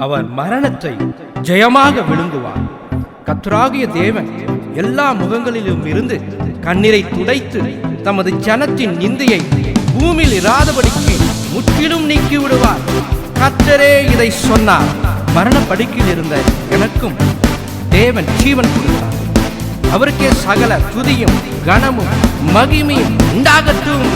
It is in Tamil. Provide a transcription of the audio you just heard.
அவர் மரணத்தை ஜெயமாக விழுங்குவார். கர்த்தராகிய தேவன் எல்லா முகங்களிலும் இருந்து கண்ணீரை துடைத்து தமது ஜனத்தின் நிந்தையை பூமியில் இராதபடிக்கு முற்றிலும் நீக்கி விடுவார். கர்த்தரே இதை சொன்னார். மரண படுக்கையில் இருந்த எனக்கும் தேவன் ஜீவன் கொடுத்தார். அவருக்கே சகல துதியும் கனமும் மகிமையும் உண்டாகட்டும்.